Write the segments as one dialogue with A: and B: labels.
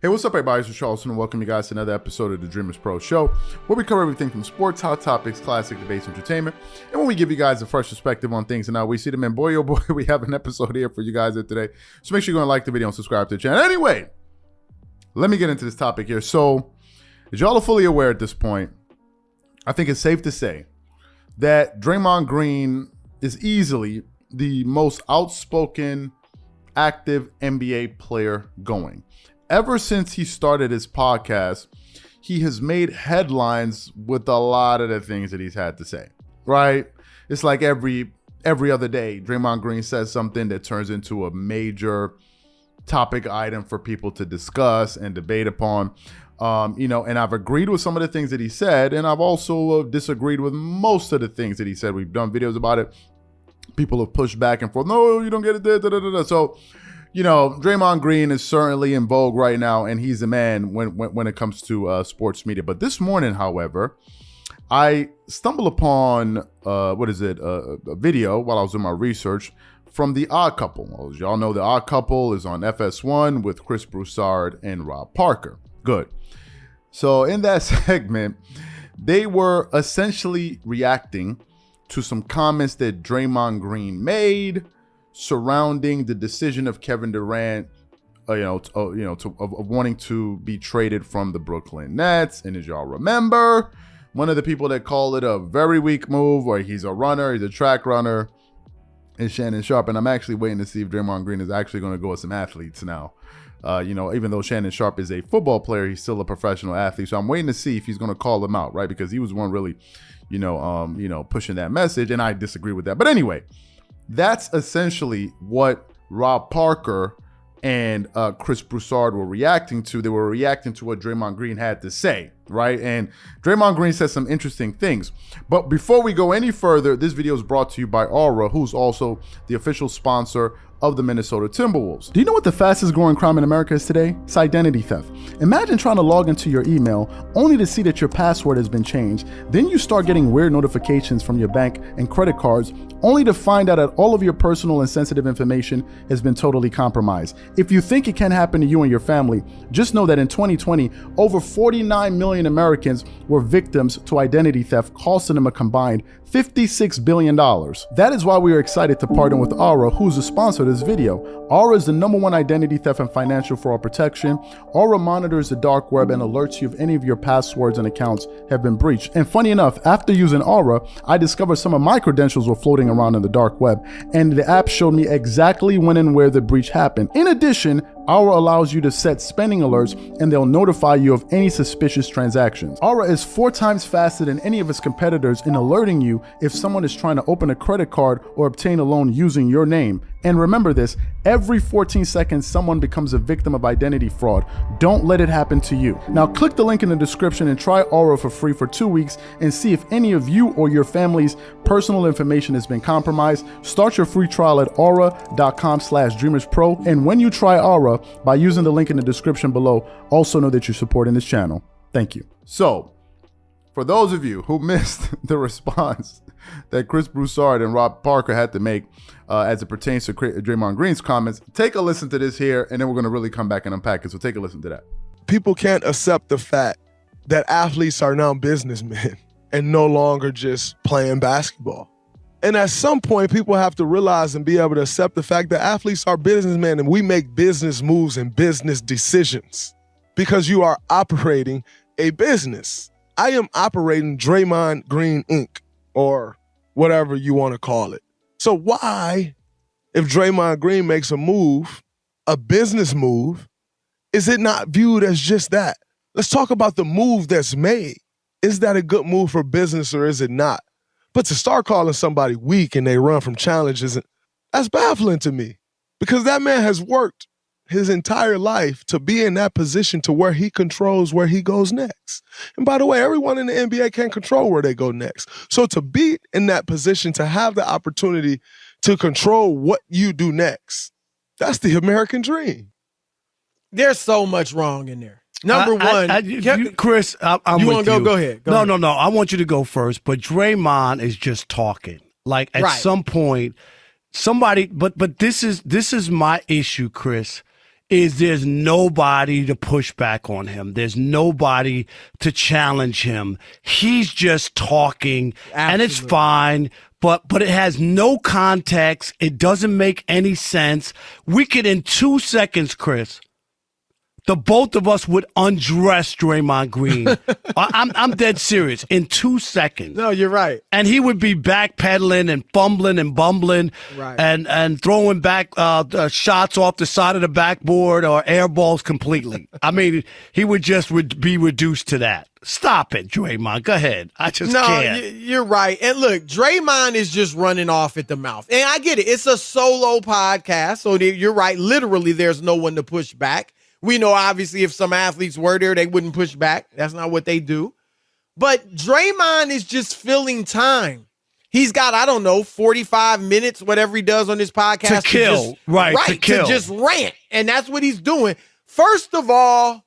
A: Hey, what's up, everybody? It's Charleston, and welcome you guys to another episode of the Dreamerspro Show, where we cover everything from sports, hot topics, classic debates, entertainment, and when we give you guys a fresh perspective on things and how we see them. And boy, oh boy, we have an episode here for you guys today. So make sure you're going to like the video and subscribe to the channel. Anyway, let me get into this topic here. So, as y'all are fully aware at this point, I think it's safe to say that Draymond Green is easily the most outspoken, active NBA player going. Ever since he started his podcast, he has made headlines with a lot of the things that he's had to say, right? It's like every other day, Draymond Green says something that turns into a major topic item for people to discuss and debate upon. And I've agreed with some of the things that he said, and I've also disagreed with most of the things that he said. We've done videos about it. People have pushed back and forth. No, you don't get it. So, Draymond Green is certainly in vogue right now, and he's the man when it comes to sports media. But this morning, however, I stumbled upon a video while I was doing my research from The Odd Couple. Well, as y'all know, The Odd Couple is on FS1 with Chris Broussard and Rob Parker. Good. So in that segment, they were essentially reacting to some comments that Draymond Green made surrounding the decision of Kevin Durant, of wanting to be traded from the Brooklyn Nets. And as y'all remember, one of the people that called it a very weak move, or he's a runner, he's a track runner, is Shannon Sharpe. And I'm actually waiting to see if Draymond Green is actually going to go with some athletes now. Even though Shannon Sharpe is a football player, he's still a professional athlete. So I'm waiting to see if he's going to call him out, right? Because he was one really, pushing that message, and I disagree with that. But anyway, that's essentially what Rob Parker and Chris Broussard were reacting to. They were reacting to what Draymond Green had to say, right? And Draymond Green said some interesting things. But before we go any further, this video is brought to you by Aura, who's also the official sponsor of the Minnesota Timberwolves. Do you know what the fastest growing crime in America is today? It's identity theft. Imagine trying to log into your email only to see that your password has been changed. Then you start getting weird notifications from your bank and credit cards only to find out that all of your personal and sensitive information has been totally compromised. If you think it can happen to you and your family, just know that in 2020, over 49 million Americans were victims to identity theft, costing them a combined $56 billion. That is why we are excited to partner with Aura, who's the sponsor of this video. Aura is the #1 identity theft and financial fraud protection. Aura monitors the dark web and alerts you if any of your passwords and accounts have been breached. And funny enough, after using Aura, I discovered some of my credentials were floating around in the dark web, and the app showed me exactly when and where the breach happened. In addition, Aura allows you to set spending alerts, and they'll notify you of any suspicious transactions. Aura is 4 times faster than any of its competitors in alerting you if someone is trying to open a credit card or obtain a loan using your name. And remember this, every 14 seconds, someone becomes a victim of identity fraud. Don't let it happen to you. Now click the link in the description and try Aura for free for 2 weeks and see if any of you or your family's personal information has been compromised. Start your free trial at aura.com/dreamerspro. And when you try Aura, by using the link in the description below, also know that you're supporting this channel. Thank you. So, for those of you who missed the response that Chris Broussard and Rob Parker had to make as it pertains to Draymond Green's comments, take a listen to this here, and then we're going to really come back and unpack it. So take a listen to that.
B: People can't accept the fact that athletes are now businessmen and no longer just playing basketball. And at some point, people have to realize and be able to accept the fact that athletes are businessmen and we make business moves and business decisions because you are operating a business. I am operating Draymond Green Inc. or whatever you want to call it. So why, if Draymond Green makes a move, a business move, is it not viewed as just that? Let's talk about the move that's made. Is that a good move for business or is it not? But to start calling somebody weak and they run from challenges, that's baffling to me because that man has worked his entire life to be in that position to where he controls where he goes next. And by the way, everyone in the NBA can't control where they go next. So to be in that position, to have the opportunity to control what you do next, that's the American dream.
C: There's so much wrong in there. Number one,
D: Chris, I'm
C: you
D: with
C: want to go? Go ahead.
D: No. I want you to go first. But Draymond is just talking. Like at some point, somebody. But this is my issue, Chris. is there's nobody to push back on him. There's nobody to challenge him. He's just talking, and it's fine, but it has no context. It doesn't make any sense. We could, in 2 seconds, Chris, the both of us would undress Draymond Green. I'm dead serious. In 2 seconds.
C: No, you're right.
D: And he would be backpedaling and fumbling and bumbling,
C: right,
D: and throwing back shots off the side of the backboard or air balls completely. I mean, he would just be reduced to that. Stop it, Draymond. Go ahead. I just can't.
C: You're right. And look, Draymond is just running off at the mouth. And I get it. It's a solo podcast, so you're right. Literally, there's no one to push back. We know, obviously, if some athletes were there, they wouldn't push back. That's not what they do. But Draymond is just filling time. He's got, I don't know, 45 minutes, whatever he does on this podcast.
D: To kill.
C: To just rant. And that's what he's doing. First of all,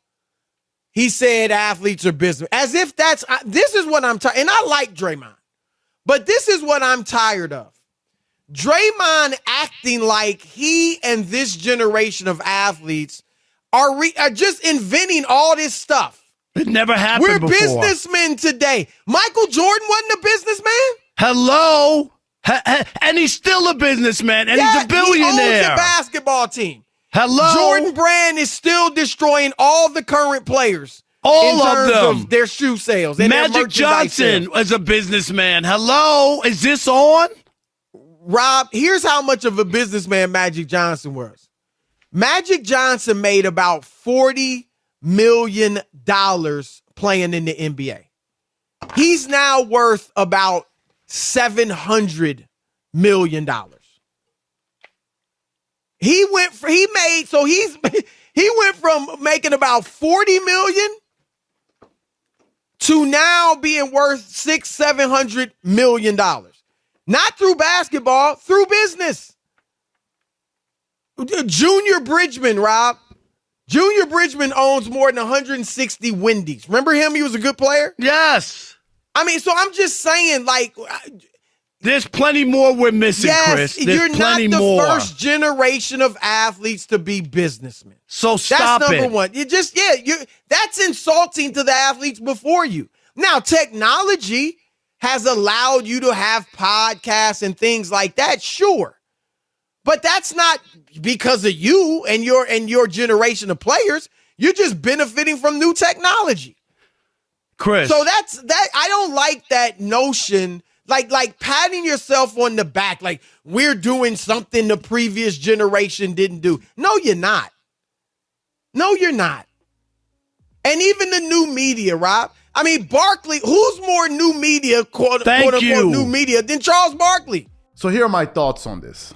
C: he said athletes are business. As if this is what I'm tired. And I like Draymond. But this is what I'm tired of. Draymond acting like he and this generation of athletes are just inventing all this stuff.
D: It never happened
C: We're
D: before.
C: businessmen today. Michael Jordan wasn't a businessman?
D: Hello? And he's still a businessman, and he's a billionaire.
C: He owns a basketball team.
D: Hello?
C: Jordan Brand is still destroying all the current players.
D: All
C: of
D: them.
C: Of their shoe sales. And
D: Magic Johnson is a businessman. Hello? Is this on?
C: Rob, here's how much of a businessman Magic Johnson was. Magic Johnson made about $40 million playing in the NBA. He's now worth about $700 million. He went from making about $40 million to now being worth $600-700 million. Not through basketball, through business. Junior Bridgman, Rob. Junior Bridgman owns more than 160 Wendy's. Remember him? He was a good player?
D: Yes.
C: I mean, so I'm just saying, like...
D: There's plenty more we're missing, Chris. There's
C: you're not the first generation of athletes to be businessmen.
D: So stop
C: That's number one. That's insulting to the athletes before you. Now, technology has allowed you to have podcasts and things like that, sure. But that's not because of you and your generation of players. You're just benefiting from new technology.
D: Chris.
C: So that I don't like that notion, like patting yourself on the back, like we're doing something the previous generation didn't do. No, you're not. No, you're not. And even the new media, Rob. I mean, Barkley, who's more new media, quote unquote, new media than Charles Barkley?
A: So here are my thoughts on this.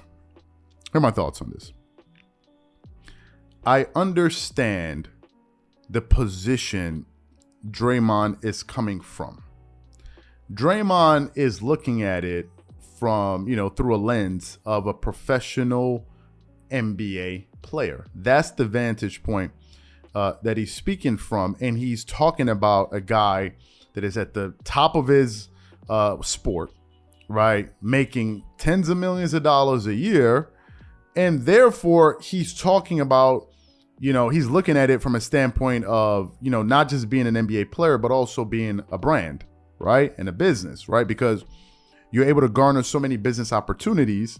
A: I understand the position Draymond is coming from. Draymond is looking at it from, through a lens of a professional NBA player. That's the vantage point that he's speaking from. And he's talking about a guy that is at the top of his sport, right? Making tens of millions of dollars a year. And therefore, he's talking about, he's looking at it from a standpoint of, not just being an NBA player, but also being a brand, right? And a business, right? Because you're able to garner so many business opportunities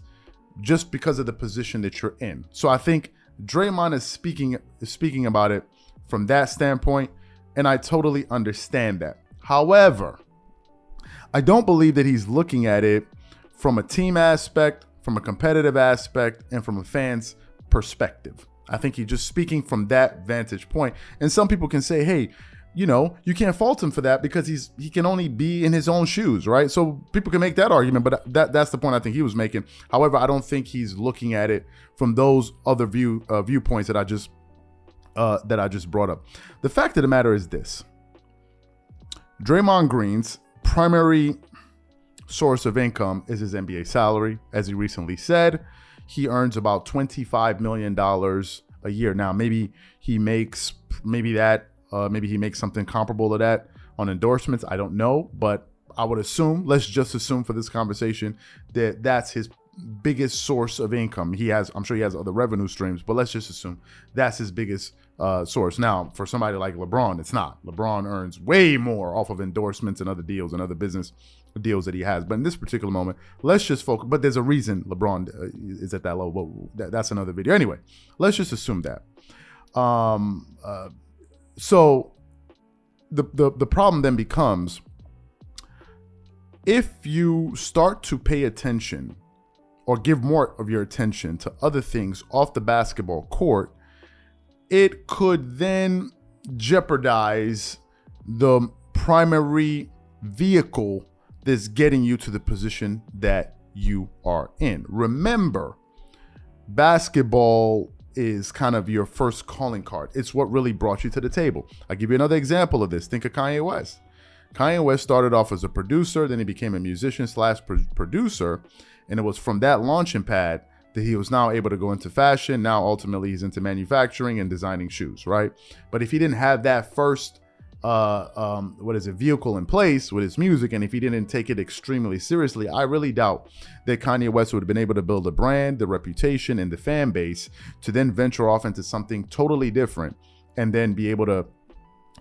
A: just because of the position that you're in. So I think Draymond is speaking about it from that standpoint, and I totally understand that. However, I don't believe that he's looking at it from a team aspect, from a competitive aspect, and from a fan's perspective. I think he's just speaking from that vantage point. And some people can say, hey, you can't fault him for that because he can only be in his own shoes, right? So people can make that argument, but that's the point I think he was making. However, I don't think he's looking at it from those other viewpoints that I just brought up. The fact of the matter is this: Draymond Green's primary source of income is his NBA salary. As he recently said, he earns about $25 million a year. Now, maybe he makes something comparable to that on endorsements. I don't know, but I would assume, let's just assume for this conversation, that that's his biggest source of income. I'm sure he has other revenue streams, but let's just assume that's his biggest source. Now, for somebody like LeBron, it's not. LeBron earns way more off of endorsements and other deals and other business deals that he has. But in this particular moment, let's just focus. But there's a reason LeBron is at that level. But that's another video. Anyway, let's just assume that. So the problem then becomes, if you start to pay attention or give more of your attention to other things off the basketball court, it could then jeopardize the primary vehicle that's getting you to the position that you are in. Remember, basketball is kind of your first calling card. It's what really brought you to the table. I'll give you another example of this. Think of Kanye West. Kanye West started off as a producer, then he became a musician / producer, and it was from that launching pad that he was now able to go into fashion. Now, ultimately, he's into manufacturing and designing shoes, right? But if he didn't have that first vehicle in place with his music, and if he didn't take it extremely seriously, I really doubt that Kanye West would have been able to build a brand, the reputation, and the fan base to then venture off into something totally different and then be able to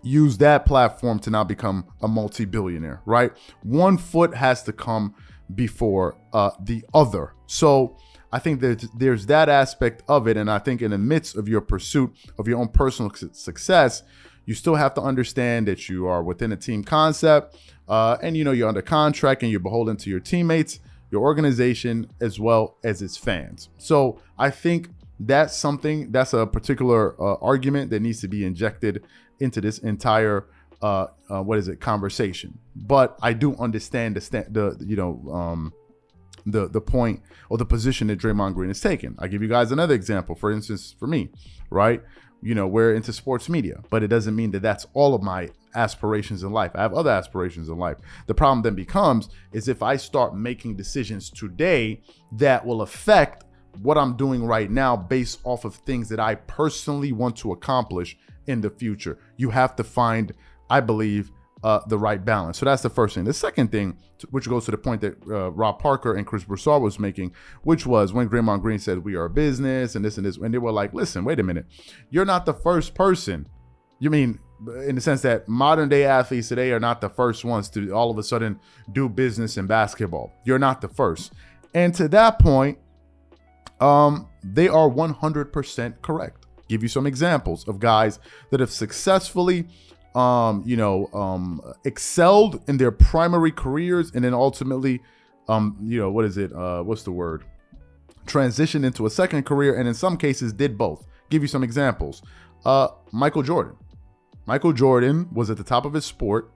A: use that platform to now become a multi-billionaire, right? One foot has to come before the other. So I think that there's that aspect of it. And I think in the midst of your pursuit of your own personal success, you still have to understand that you are within a team concept, and you're under contract and you're beholden to your teammates, your organization, as well as its fans. So I think that's a particular argument that needs to be injected into this entire conversation. But I do understand the point or the position that Draymond Green is taking. I'll give you guys another example. For instance, for me, right? We're into sports media, but it doesn't mean that that's all of my aspirations in life. I have other aspirations in life. The problem then becomes is if I start making decisions today that will affect what I'm doing right now based off of things that I personally want to accomplish in the future. You have to find, I believe, the right balance. So that's the first thing. The second thing, which goes to the point that Rob Parker and Chris Broussard was making, which was when Draymond Green said, we are a business and this and this, and they were like, listen, wait a minute. You're not the first person. You mean, in the sense that modern day athletes today are not the first ones to all of a sudden do business in basketball. You're not the first. And to that point, they are 100% correct. Give you some examples of guys that have successfully excelled in their primary careers and then ultimately, transitioned into a second career, and in some cases did both. Give you some examples. Michael Jordan. Michael Jordan was at the top of his sport,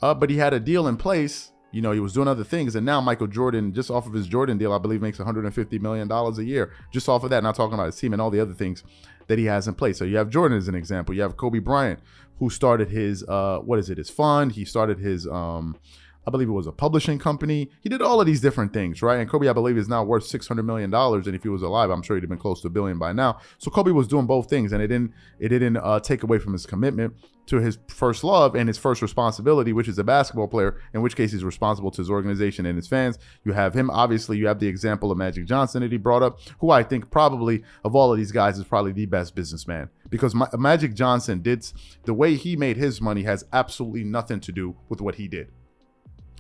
A: but he had a deal in place. He was doing other things, and now Michael Jordan, just off of his Jordan deal, I believe makes $150 million a year, just off of that, not talking about his team and all the other things that he has in place. So you have Jordan as an example. You have Kobe Bryant, who started his, his fund. He started his, I believe it was a publishing company. He did all of these different things, right? And Kobe, I believe, is now worth $600 million. And if he was alive, I'm sure he'd have been close to $1 billion by now. So Kobe was doing both things, and it didn't take away from his commitment to his first love and his first responsibility, which is a basketball player, in which case he's responsible to his organization and his fans. You have him, obviously. You have the example of Magic Johnson that he brought up, who I think probably of all of these guys is probably the best businessman, because Magic Johnson the way he made his money has absolutely nothing to do with what he did.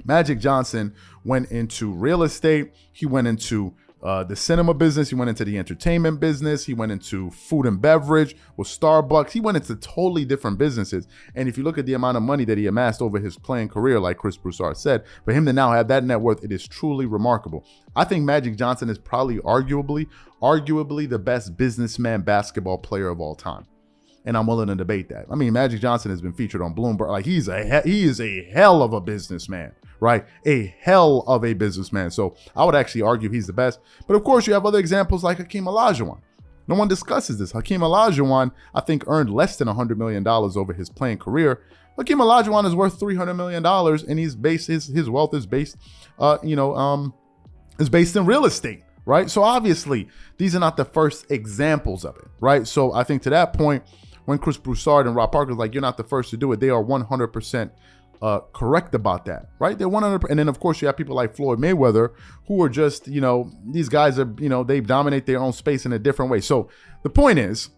A: Magic Johnson went into real estate. He went into the cinema business. He went into the entertainment business. He went into food and beverage with Starbucks. He went into totally different businesses. And if you look at the amount of money that he amassed over his playing career, like Chris Broussard said, for him to now have that net worth, it is truly remarkable. I think Magic Johnson is probably arguably the best businessman basketball player of all time. And I'm willing to debate that. I mean, Magic Johnson has been featured on Bloomberg. Like, he is a hell of a businessman, right? A hell of a businessman. So I would actually argue he's the best. But of course, you have other examples like Hakeem Olajuwon. No one discusses this. Hakeem Olajuwon, I think, earned less than $100 million over his playing career. Hakeem Olajuwon is worth $300 million, and his wealth is based, is based in real estate, right? So obviously, these are not the first examples of it, right? So I think to that point, when Chris Broussard and Rob Parker is like, you're not the first to do it, they are 100% correct about that, right? They're 100%. And then of course you have people like Floyd Mayweather who are just, these guys are, they dominate their own space in a different way. So the point is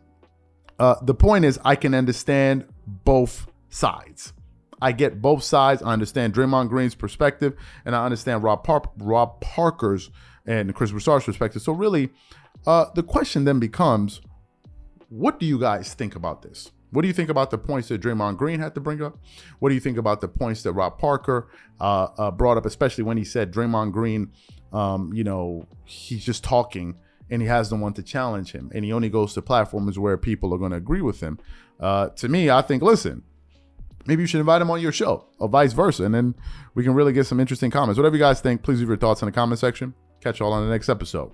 A: I can understand both sides. I get both sides. I understand Draymond Green's perspective, and I understand Rob Parker's and Chris Broussard's perspective. So really, the question then becomes, what do you guys think about this? What do you think about the points that Draymond Green had to bring up? What do you think about the points that Rob Parker brought up, especially when he said Draymond Green, he's just talking and he has no one to challenge him, and he only goes to platforms where people are going to agree with him? To me, I think, listen, maybe you should invite him on your show or vice versa, and then we can really get some interesting comments. Whatever you guys think, please leave your thoughts in the comment section. Catch you all on the next episode.